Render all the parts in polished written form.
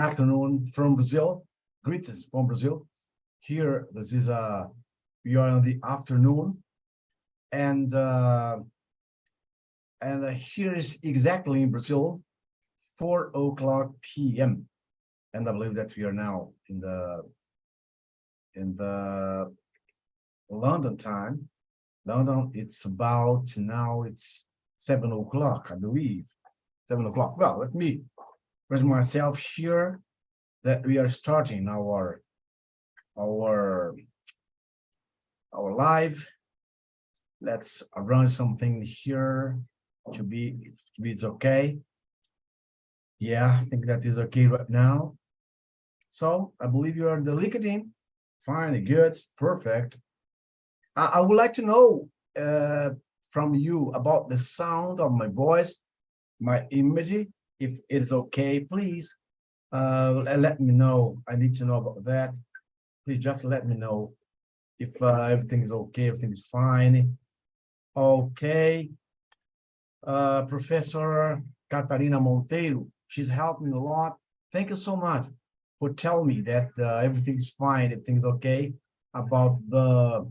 afternoon from Brazil. Greetings from Brazil. Here, this is we are in the afternoon, and here is exactly in Brazil 4 o'clock p.m. And I believe that we are now in the London time. London, it's about now it's 7 o'clock, I believe. 7 o'clock. Well, let me present myself here that we are starting our live. Let's run something here to be it's okay. Yeah, I think that is okay right now. So I believe you are the LinkedIn. Fine, good, perfect. I would like to know from you about the sound of my voice, my image. If it is okay, please let me know. I need to know about that. Please just let me know if everything is okay, everything is fine. Okay. Professor Catarina Monteiro, she's helped me a lot. Thank you so much for telling me that everything's fine, everything's okay about the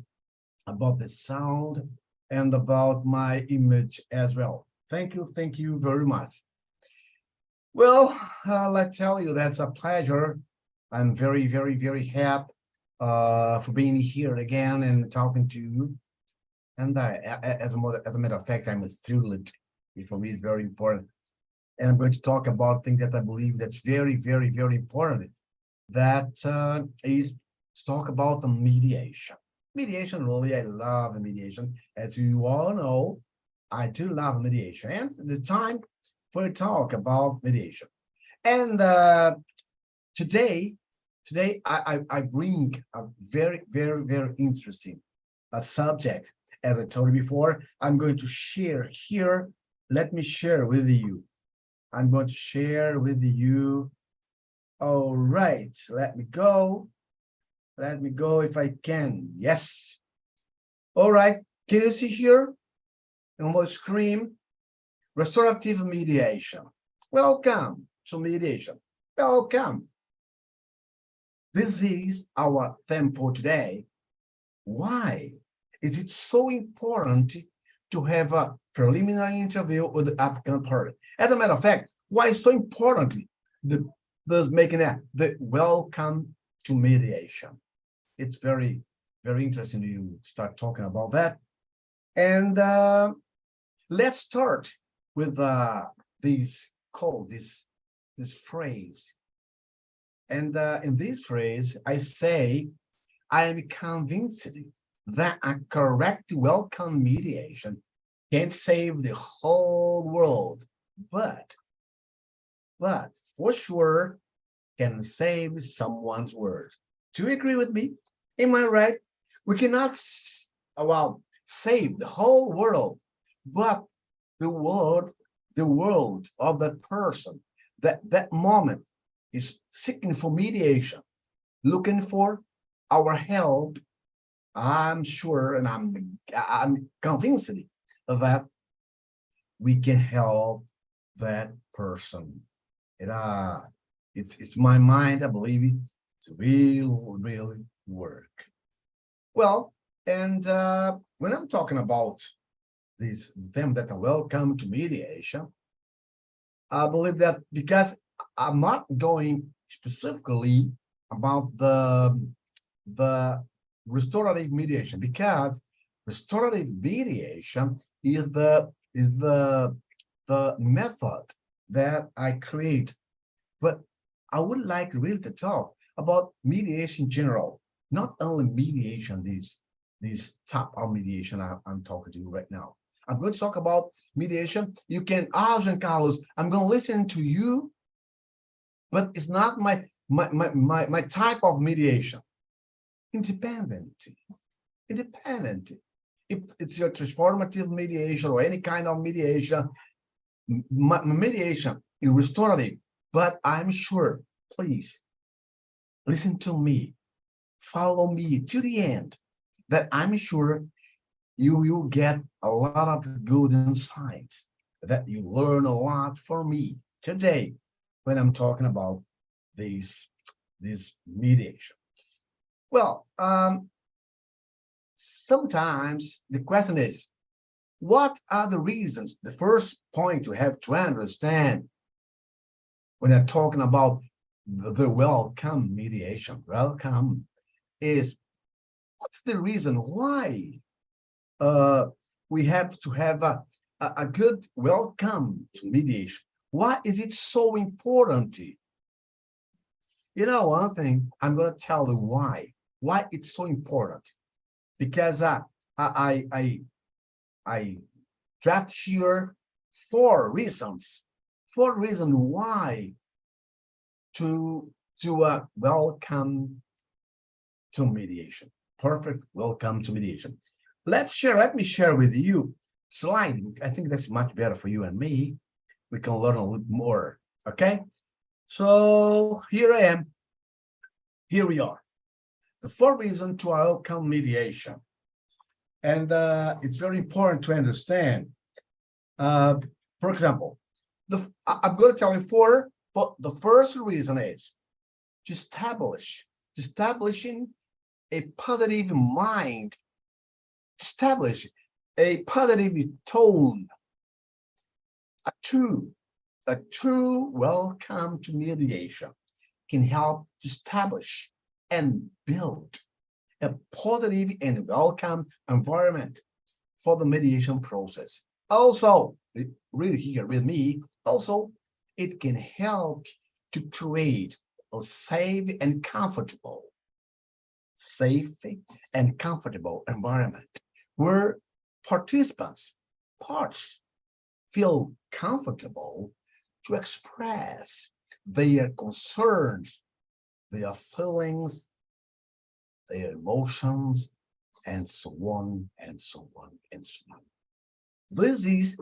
sound and about my image as well. Thank you very much. Well, let's tell you that's a pleasure. I'm very, very, very happy for being here again and talking to you. And as a matter of fact, I'm thrilled. For me, it's very important. And I'm going to talk about things that I believe that's very, very, very important. That is to talk about the mediation. Mediation, really, I love mediation. As you all know, I do love mediation. And the time for a talk about mediation. And today I bring a very, very, very interesting subject. As I told you before, I'm going to share here. Let me share with you. I'm going to share with you. All right, let me go. Let me go if I can. Yes. All right, can you see here on the screen? Restorative mediation. Welcome to mediation. Welcome. This is our theme for today. Why is it so important to have a preliminary interview with the applicant party? As a matter of fact, why is so important making the welcome to mediation? It's very, very interesting to start talking about that. And let's start with this phrase. And in this phrase, I say, I am convinced that a correct welcome mediation can't save the whole world, but for sure can save someone's word. Do you agree with me? Am I right? We cannot save the whole world, but the world of that person, that moment is seeking for mediation, looking for our help. I'm sure, and I'm convinced that we can help that person. It's my mind. I believe it's really work. Well, and when I'm talking about them that are welcome to mediation, I believe that because I'm not going specifically about the restorative mediation, because restorative mediation is the method that I create. But I would like really to talk about mediation in general, not only mediation, this type of mediation I'm talking to you right now. I'm going to talk about mediation. You can ask Carlos, I'm going to listen to you, but it's not my type of mediation. Independent. If it's your transformative mediation or any kind of mediation, mediation is restorative. But I'm sure, please listen to me, follow me to the end, that I'm sure you will get a lot of good insights, that you learn a lot from me today when I'm talking about this mediation. Well, sometimes the question is, what are the reasons? The first point you have to understand when you're talking about the welcome mediation, welcome, is what's the reason why we have to have a good welcome to mediation? Why is it so important? You know, one thing, I'm going to tell you why it's so important. Because I draft here four reasons why to welcome to mediation. Perfect welcome to mediation. Let me share with you slide. I think that's much better for you and me. We can learn a little more. Okay. So here I am. Here we are. The four reasons to welcome mediation. And it's very important to understand. For example, I'm going to tell you four, but the first reason is to establishing a positive mind, establish a positive tone, a true welcome to mediation can help to establish and build a positive and welcome environment for the mediation process. Also, read here with me, also, it can help to create a safe and comfortable environment where parts feel comfortable to express their concerns, their feelings, their emotions, and so on and so on and so on. This is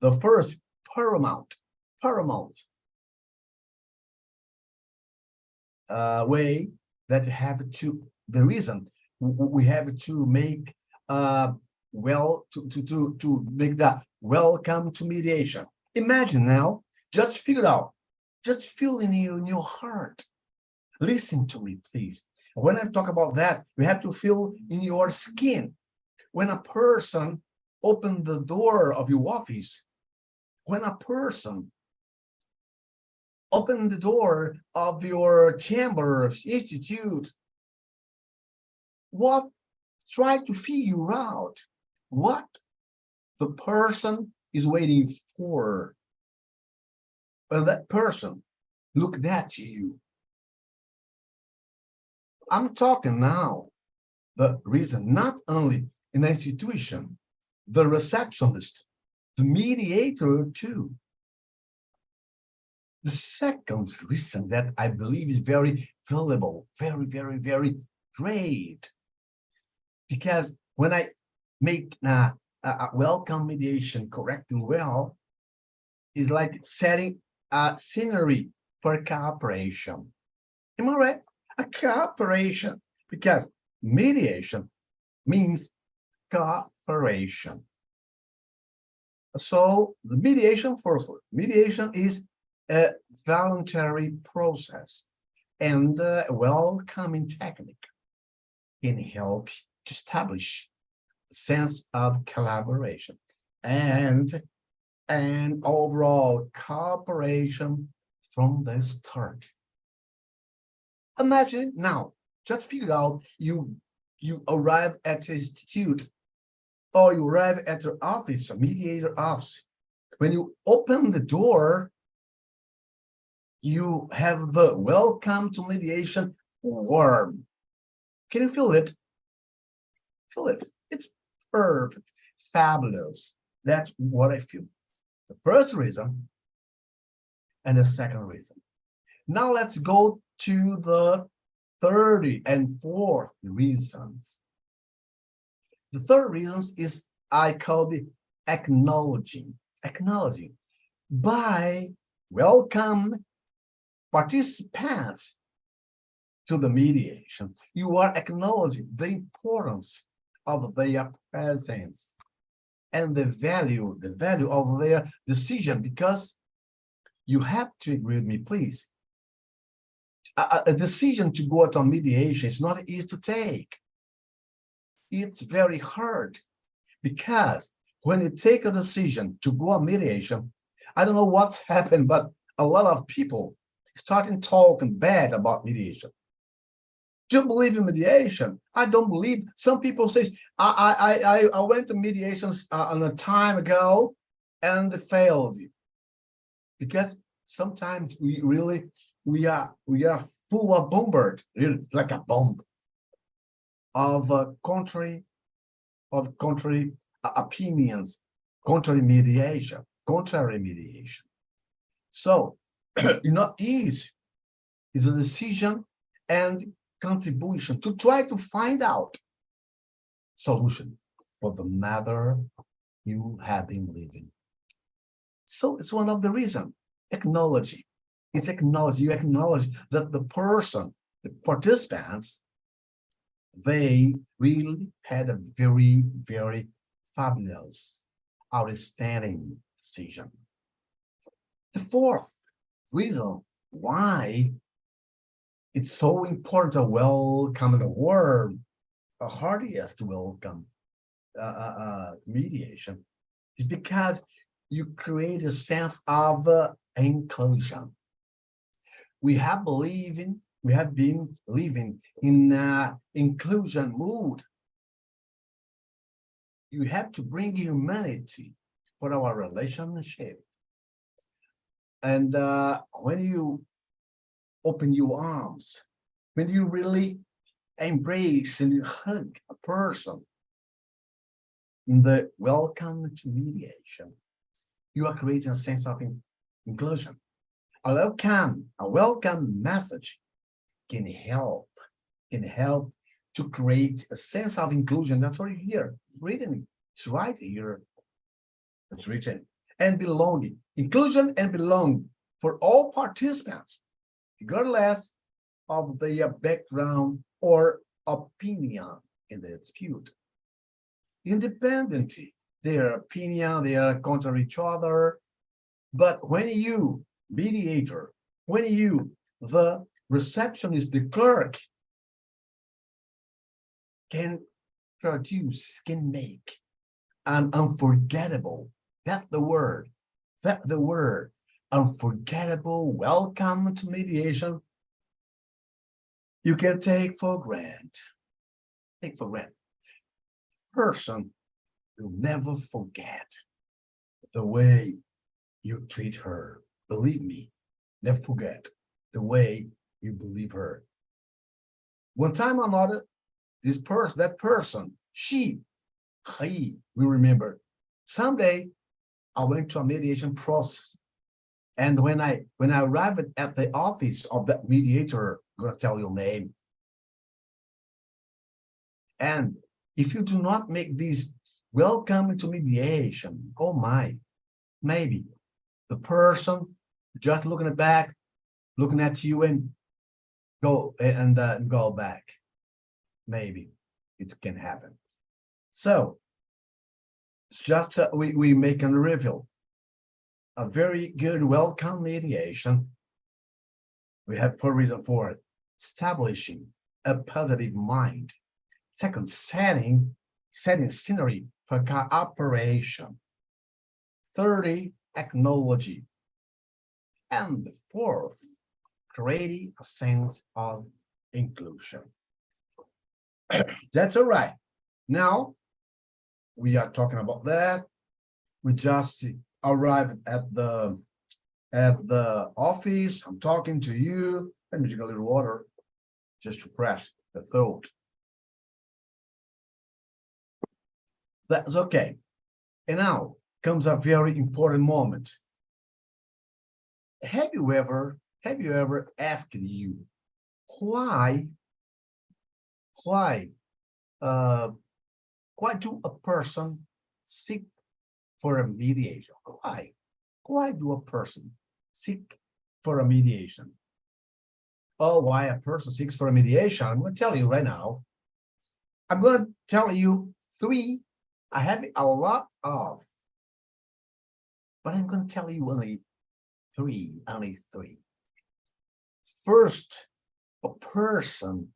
the first paramount way that you have to, the reason we have to make to make that welcome to mediation. Imagine now, just figure out, just feel in your heart. Listen to me, please. When I talk about that, you have to feel in your skin. When a person opens the door of your office, when a person opens the door of your chamber, institute, try to figure out what the person is waiting for. Well, that person looked at you. I'm talking now the reason, not only in the institution, the receptionist, the mediator too. The second reason that I believe is very valuable, very great, because when I make a welcome mediation correctly well, it's like setting a scenery for cooperation. Am I right? A cooperation, because mediation means cooperation. So the mediation, firstly, mediation is a voluntary process, and a welcoming technique can help to establish a sense of collaboration and overall cooperation from the start. Imagine now, just figure out you arrive at the institute or you arrive at your office, a mediator office. When you open the door, you have the welcome to mediation warm. Can you feel it? Feel it. It's perfect, fabulous. That's what I feel. The first reason and the second reason. Now let's go to the third and fourth reasons. The third reason is I call the acknowledging. By welcome participants to the mediation, you are acknowledging the importance of their presence and the value of their decision, because you have to agree with me, please. a decision to go out on mediation is not easy to take. It's very hard because when you take a decision to go on mediation, I don't know what's happened, but a lot of people starting talking bad about mediation. Do you believe in mediation? I don't believe. Some people say, I went to mediations a time ago and failed. Because sometimes we are full of bombard, like a bomb of contrary opinions, contrary mediation. So it's not easy. It's a decision and contribution to try to find out solution for the matter you have been living. So it's one of the reasons. Acknowledge. It's acknowledge. You acknowledge that the person, the participants, they really had a very, very fabulous, outstanding decision. The fourth reason why it's so important to welcome the word, a heartiest welcome mediation, is because you create a sense of inclusion. We have been living in inclusion mood. You have to bring humanity for our relationship. And when you open your arms, when you really embrace and you hug a person in the welcome to mediation, you are creating a sense of inclusion. A welcome message can help to create a sense of inclusion. That's what you hear. Written, it's right here. It's written. And belonging. Inclusion and belonging for all participants, regardless of their background or opinion in the dispute. Independently, their opinion, they are contrary to each other. But when you, mediator, when you, the receptionist, the clerk, can produce, can make an unforgettable, that's the word, unforgettable welcome to mediation, you can take for granted. Person will never forget the way you treat her. Believe me, never forget the way you believe her. One time or another, that person, he will remember. Someday, I went to a mediation process, and when I arrived at the office of that mediator, I'm gonna tell your name. And if you do not make this welcome to mediation, oh my, maybe the person just looking back, looking at you and go back. Maybe it can happen. So it's just we make a review. A very good welcome mediation. We have 4 reasons for it. Establishing a positive mind. Second, setting scenery for cooperation. 30, acknowledging. And the 4th, creating a sense of inclusion. That's all right. Now we are talking about that. We just arrived at the office. I'm talking to you. Let me drink a little water just to refresh the throat. That's okay. And now comes a very important moment. Have you ever asked you why do a person seek for a mediation? Why do a person seek for a mediation? Oh, why a person seeks for a mediation? I'm going to tell you right now. I'm going to tell you 3. I have a lot of, but I'm going to tell you only three. First person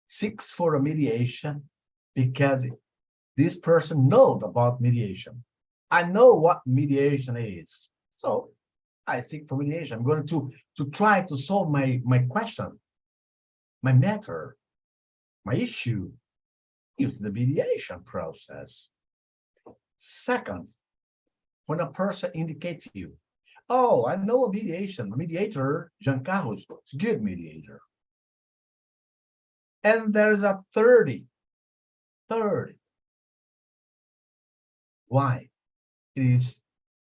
seeks for a mediation because this person knows about mediation. I know what mediation is. So I seek for mediation. I'm going to try to solve my question, my matter, my issue, use the mediation process. Second, when a person indicates to you, oh, I know a mediator, Giancarlo is a good mediator. And there's a 30. Why? It is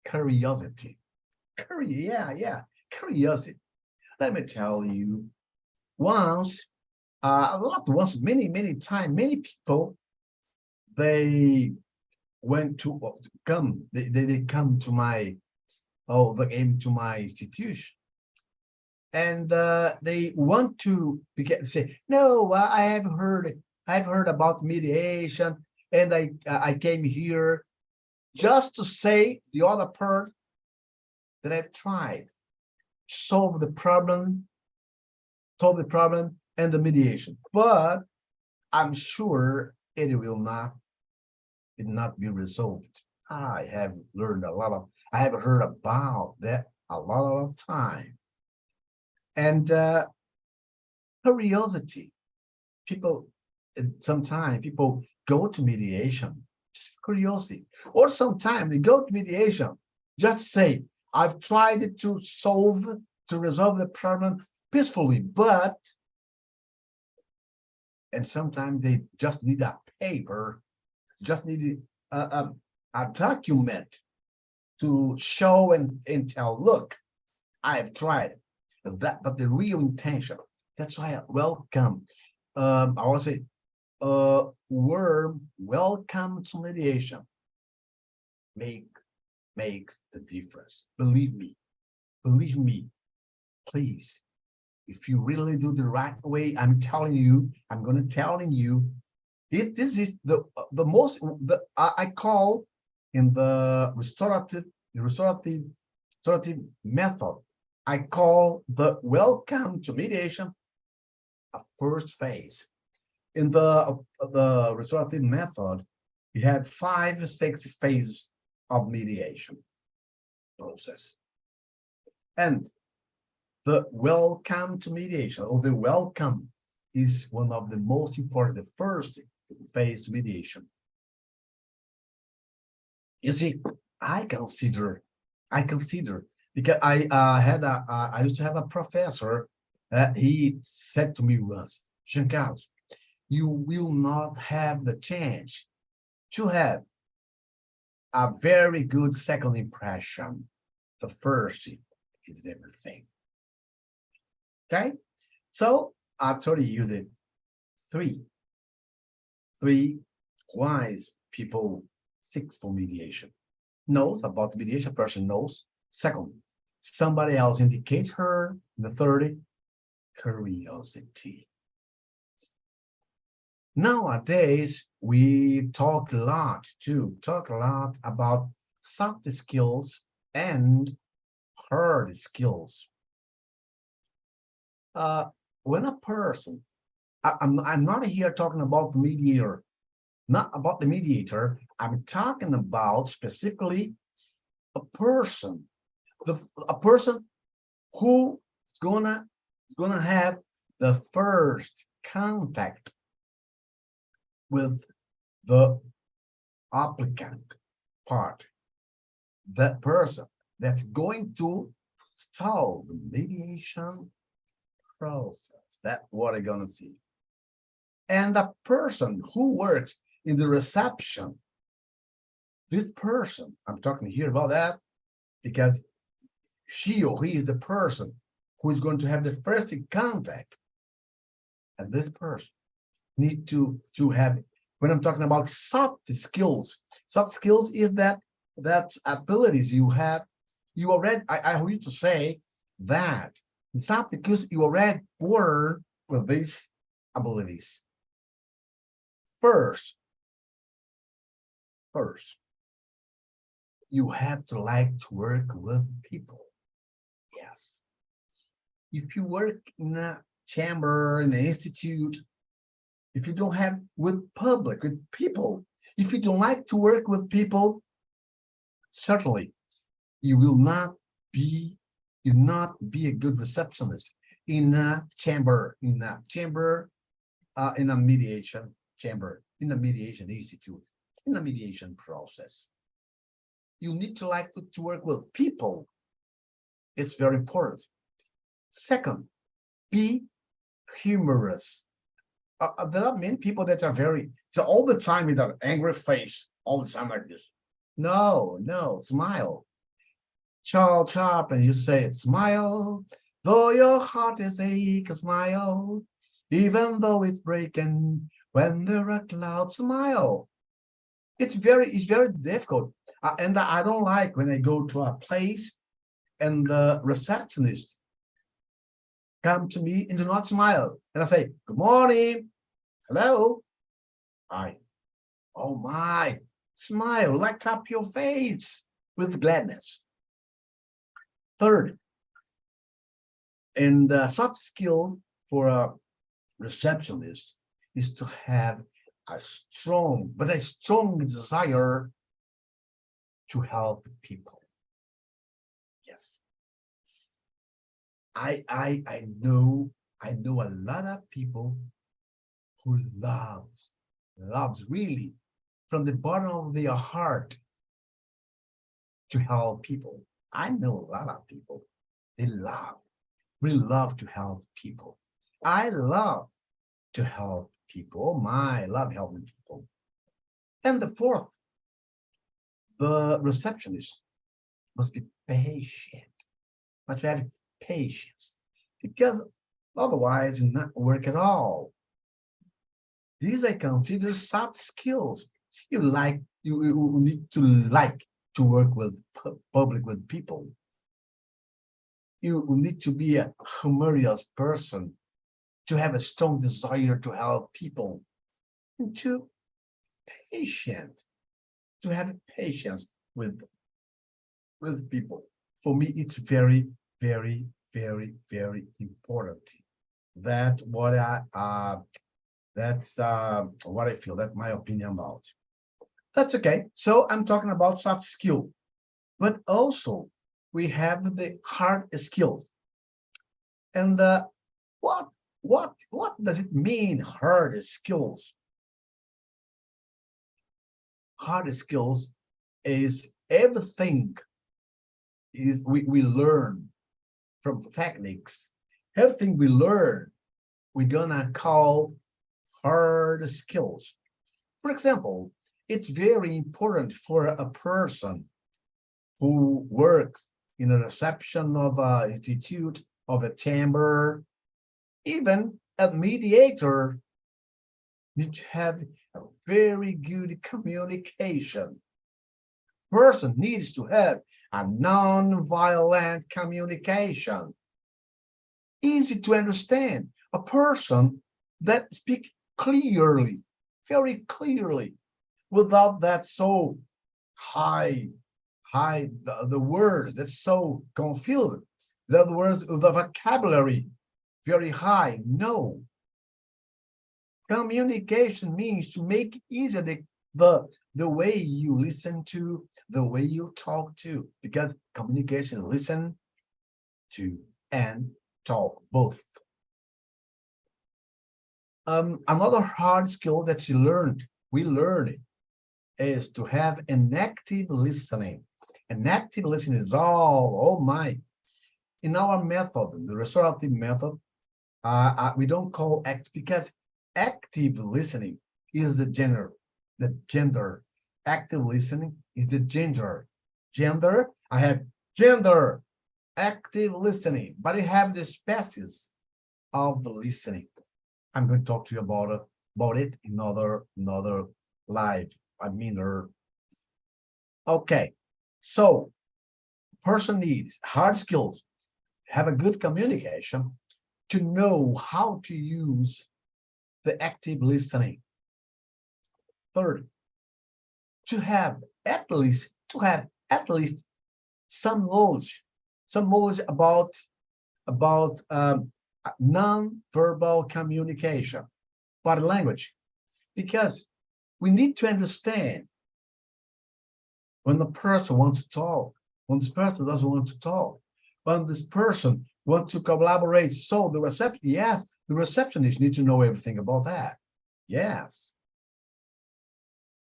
curiosity. Curiosity. Let me tell you, once, not once, many times, many people, they went to come, they come to my, they came to my institution, and they want to say, no, I've heard about mediation, and I came here just to say the other part that I've tried, solve the problem and the mediation. But I'm sure it will not be resolved. I have learned I have heard about that a lot of time. And curiosity, sometimes people go to mediation, just curiosity, or sometimes they go to mediation, just say, I've tried to resolve the problem peacefully, and sometimes they just need a paper, just need a document to show and tell, look, I've tried that, but the real intention. That's why I welcome. I will say, welcome to mediation. Makes the difference. Believe me, please. If you really do the right way, I'm telling you, this is the most, I call in the restorative method, I call the welcome to mediation a first phase. In the restorative method, you have 5 or 6 phases of mediation process. And the welcome to mediation, or the welcome, is one of the most important, the first phase to mediation. You see, I consider because I used to have a professor. He said to me once, Giancarlo, you will not have the chance to have a very good second impression. The first is everything. Okay, so I told you the three wise people seek for mediation. Knows about mediation, person knows. Second, somebody else indicates her. The third, curiosity. Nowadays, we talk a lot about soft skills and hard skills. When a person, I'm not here talking about the mediator, not about the mediator. I'm talking about specifically a person, a person who is gonna have the first contact with the applicant part, that person that's going to start the mediation process. That's what I'm gonna see. And the person who works in the reception, this person, I'm talking here about that because she or he is the person who is going to have the first contact. And this person need to have, when I'm talking about soft skills is that abilities you have, you already, I need to say that in soft skills, you already born with these abilities. First, you have to like to work with people. Yes. If you work in a chamber, in the institute, if you don't have with public, with people, if you don't like to work with people, certainly you will not be a good receptionist in a chamber, in a mediation chamber, in a mediation institute, in a mediation process. You need to like to work with people. It's very important. Second, be humorous. There are many people that are so all the time with an angry face, all the time like this. No, smile. Charles Chaplin, you say, smile, though your heart is ache, smile, even though it's breaking when there are clouds, smile. It's very difficult. And I don't like when I go to a place and the receptionist come to me and do not smile. And I say, good morning, hello, hi, oh my, smile, light up your face with gladness. Third, and soft skill for a receptionist is to have a strong desire to help people. Yes, I know a lot of people who loves really from the bottom of their heart to help people. I know a lot of people, they really love to help people. I love to help people. Oh my, I love helping people. And the fourth, the receptionist must be patient, must have patience, because otherwise it not work at all. These I consider soft skills. You need to like to work with public, with people. You need to be a humorous person, to have a strong desire to help people, and to have patience with people. For me, it's very, very, very, very important. That's what I feel. That's my opinion about. That's okay. So I'm talking about soft skill, but also we have the hard skills. And what does it mean, hard skills? Hard skills is everything we learn from techniques. Everything we learn, we're gonna call hard skills. For example, it's very important for a person who works in a reception of an institute, of a chamber, even a mediator, need to have a very good communication. Person needs to have a non-violent communication. Easy to understand. A person that speaks clearly, very clearly, without that so high the word that's so confused. The words, the vocabulary very high. No. Communication means to make easier the way you listen to, the way you talk to, because communication, listen to and talk both. Another hard skill that we learned is to have an active listening. An active listening is oh my. In our method, the restorative method, we don't call act, because active listening is the gender. Active listening is the gender. I have gender, active listening, but I have the species of listening. I'm going to talk to you about it in another live. Okay, so person needs hard skills, have a good communication, to know how to use the active listening. Third, to have at least some knowledge about non-verbal communication, body language, because we need to understand when the person wants to talk, when this person doesn't want to talk, when this person wants to collaborate. So the reception, yes, the receptionist needs to know everything about that. Yes.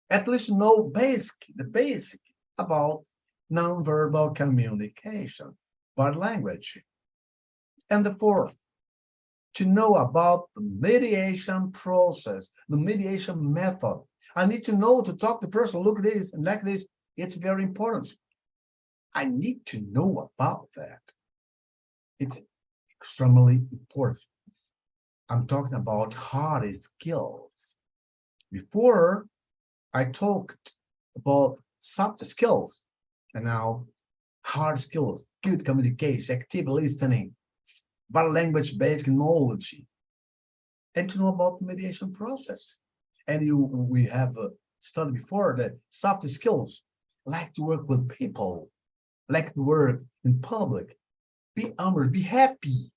At least know the basic about nonverbal communication, body language. And the fourth, to know about the mediation process, the mediation method. I need to know to talk to the person, look at this and like this. It's very important. I need to know about that. It's extremely important. I'm talking about hard skills. Before, I talked about soft skills, and now hard skills, good communication, active listening, body language, basic knowledge, and to know about the mediation process. And we have studied before that soft skills, like to work with people, like to work in public, be honest, be happy,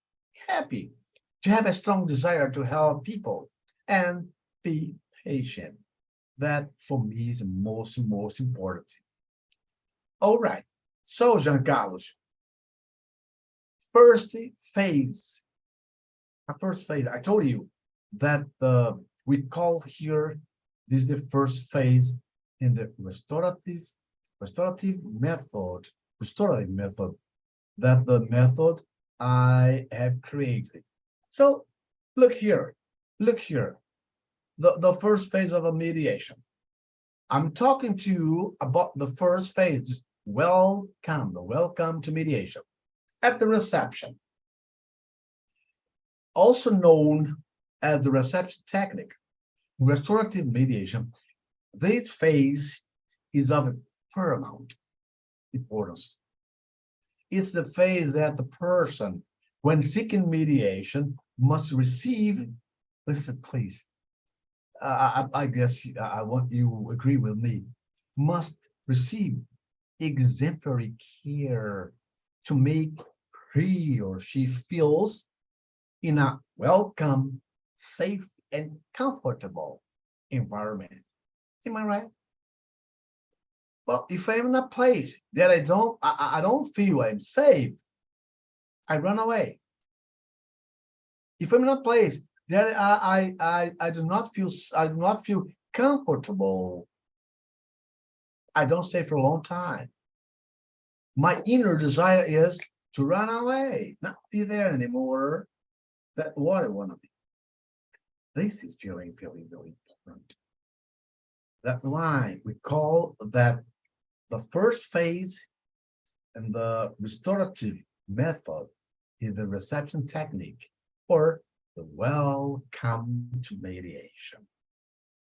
to have a strong desire to help people, and be patient. That for me is the most important. All right. So, Jean Carlos, first phase, I told you that we call here, this is the first phase in the restorative method, that the method I have created. So look here, the first phase of a mediation. I'm talking to you about the first phase, welcome to mediation. At the reception, also known as the reception technique, restorative mediation, this phase is of paramount importance. It's the phase that the person, when seeking mediation, must receive. Listen, please. I guess I want you agree with me. Must receive exemplary care to make he or she feels in a welcome, safe, and comfortable environment. Am I right? Well, if I'm in a place that I don't feel I'm safe, I run away. If I'm in a place that I do not feel comfortable, I don't stay for a long time. My inner desire is to run away, not be there anymore. That's what I want to be. This is very, very, very important. That's why we call that the first phase and the restorative method is the reception technique, or the welcome to mediation.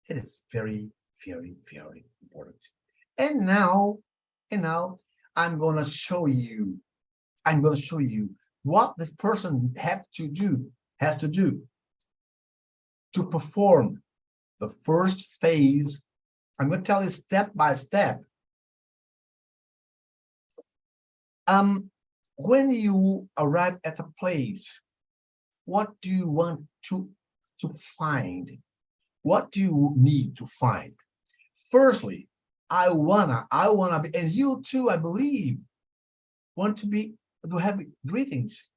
It is very, very, very important. And now I'm going to show you what this person has to do to perform the first phase. I'm going to tell you step by step. When you arrive at a place, what do you want to find? What do you need to find? Firstly, I wanna be, and you too, I believe, want to have greetings.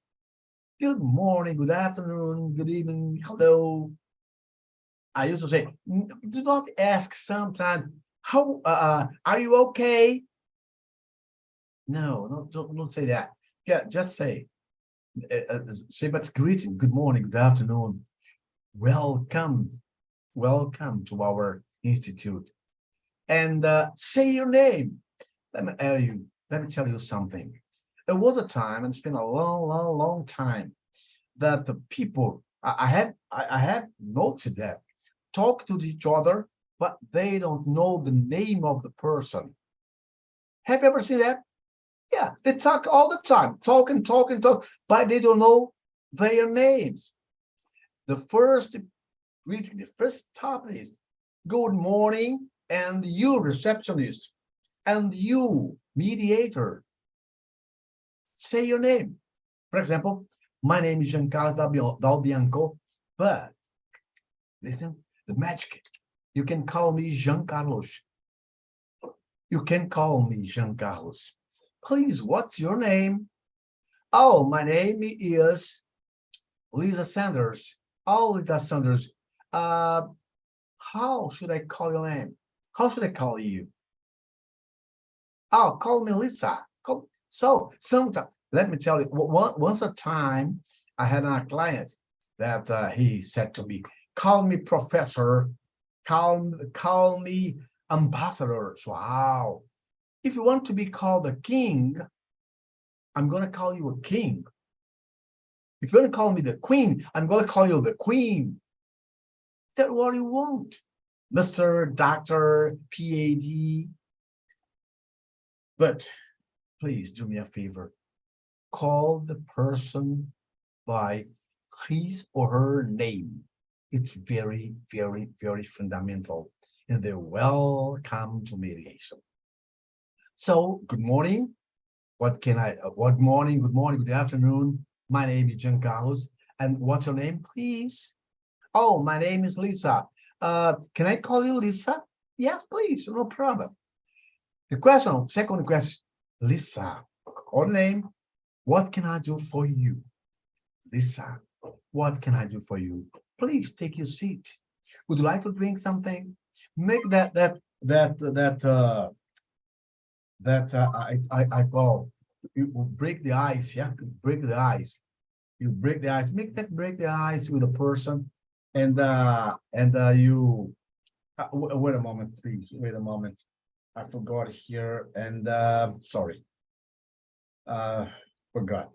Good morning, good afternoon, good evening, hello. I used to say, do not ask sometimes, how are you okay? No, don't say that. Yeah, just say but greeting, good morning, good afternoon, welcome to our institute, and say your name. Let me tell you something. There was a time, and it's been a long time, that the people I have noted that talk to each other, but they don't know the name of the person. Have you ever seen that? Yeah, they talk all the time, talk, but they don't know their names. The first greeting, the first topic is good morning, and you receptionist, and you mediator, say your name. For example, My name is Giancarlo Dal Bianco, but listen, the magic. You can call me Giancarlos. You can call me Giancarlos. Please, what's your name? Oh, my name is Lisa Sanders. Oh, Lisa Sanders. Uh, how should I call your name? How should I call you? Oh, call me Lisa. So sometimes, let me tell you, once a time, I had a client that he said to me, call me professor, call me ambassador. So, wow. If you want to be called a king, I'm going to call you a king. If you're going to call me the queen, I'm going to call you the queen. That's what you want. Mr. Doctor, PhD. But please do me a favor. Call the person by his or her name. It's very, very, very fundamental in the welcome to mediation. So, good morning. What morning, good afternoon. My name is Giancarlos. And what's your name, please? Oh, my name is Lisa. Can I call you Lisa? Yes, please, no problem. Second question, Lisa, call name. What can I do for you? Lisa, what can I do for you? Please take your seat. Would you like to drink something? Make I call you break the ice, yeah, break the ice. You break the ice. Make that break the ice with a person, and you. Wait a moment, please. Wait a moment. I forgot here, and sorry. Forgot.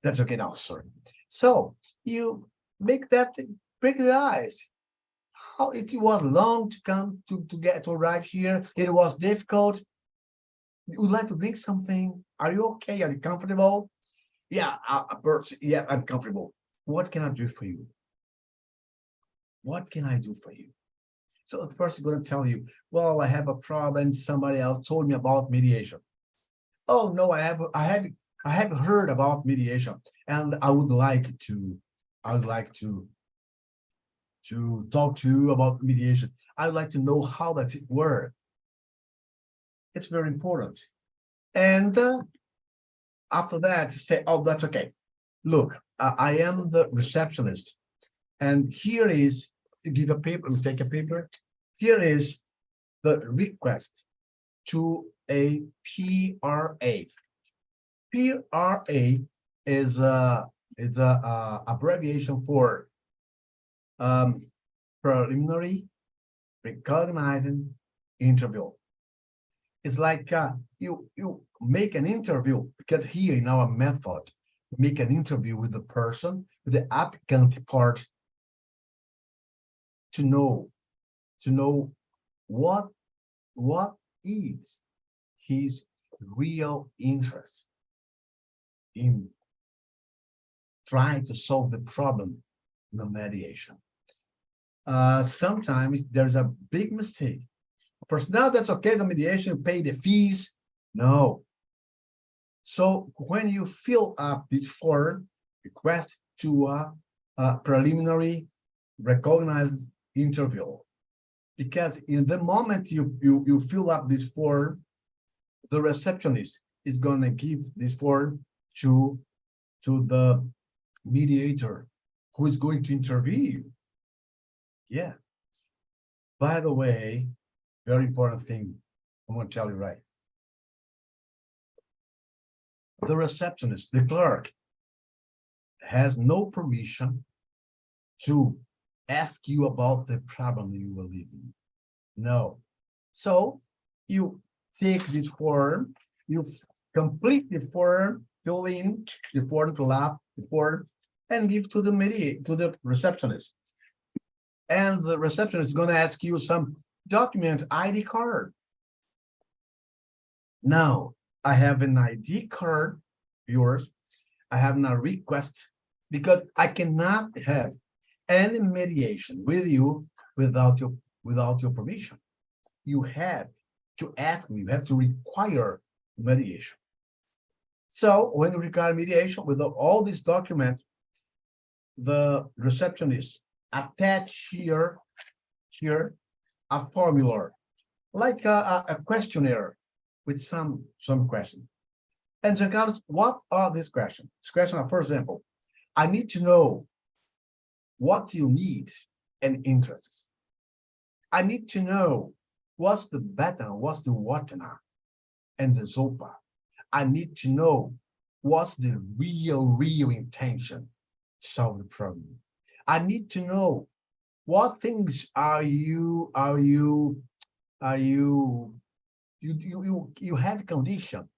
That's okay now. Sorry. So you make that break the ice. How it was long to come to get to arrive here. It was difficult. You would like to drink something? Are you okay? Are you comfortable? Yeah, yeah, I'm comfortable. What can I do for you? What can I do for you? So the person is going to tell you, well, I have a problem. Somebody else told me about mediation. Oh no, I have heard about mediation, and I would like to talk to you about mediation. I would like to know how does it work. It's very important. And after that, you say, oh, that's okay. Look, I am the receptionist. And here is, to give a paper, take a paper. Here is the request to a PRA. PRA is a abbreviation for preliminary recognizing interview. It's like you make an interview, because here in our method, we make an interview with the person, with the applicant part, to know what is his real interest in trying to solve the problem in the mediation. Sometimes there's a big mistake. Person, now that's okay, the mediation, pay the fees. No. So when you fill up this form, request to a preliminary recognized interview, because in the moment you fill up this form, the receptionist is going to give this form to the mediator, who is going to interview you. Yeah. By the way, very important thing I'm going to tell you right. The receptionist, the clerk, has no permission to ask you about the problem you will live in. No. So you take this form, you complete the form, fill in the form, fill up the form, and give to the receptionist. And the receptionist is going to ask you some document, ID card. Now, I have an ID card, yours. I have a request, because I cannot have any mediation with you without your permission. You have to ask me, you have to require mediation. So when we require mediation with all these documents, the receptionist attach here a formula, like a questionnaire with some questions. And regardless, what are these questions? This question, for example, I need to know what you need and interests. I need to know what's the better, what's the watana and the zopa. I need to know what's the real intention to solve the problem. I need to know what things you have condition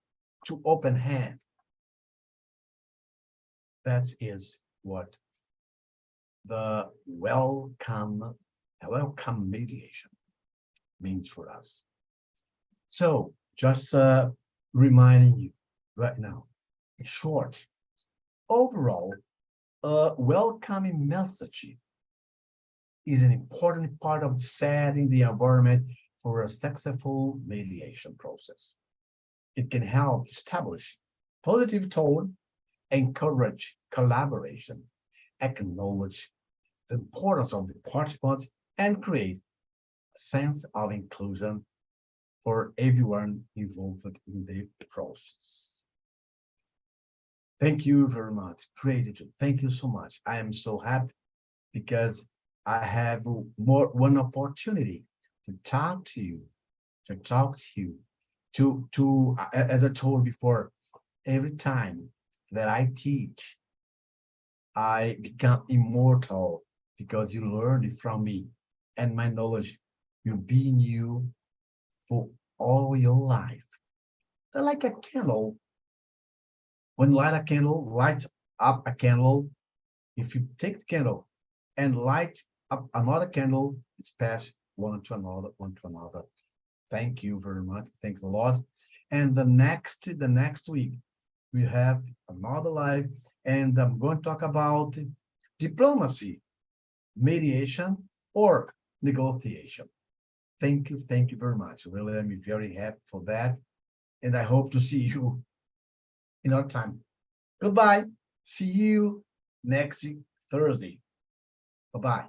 to open hand. That is what the welcome mediation means for us. So just reminding you right now, in short, overall, a welcoming message is an important part of setting the environment for a successful mediation process. It can help establish positive tone, encourage collaboration, acknowledge the importance of the participants, and create a sense of inclusion for everyone involved in the process. Thank you very much. Great. Thank you so much. I am so happy because I have one opportunity to talk to you, as I told before, every time that I teach, I become immortal because you learn it from me, and my knowledge will be in you for all your life. They're like a candle. When you light a candle, light up a candle. If you take the candle and light up another candle, it's passed one to another. Thank you very much. Thanks a lot. And the next week, we have another live, and I'm going to talk about diplomacy, mediation, or negotiation. Thank you very much. Really, I'm very happy for that. And I hope to see you in our time. Goodbye. See you next Thursday. Bye-bye.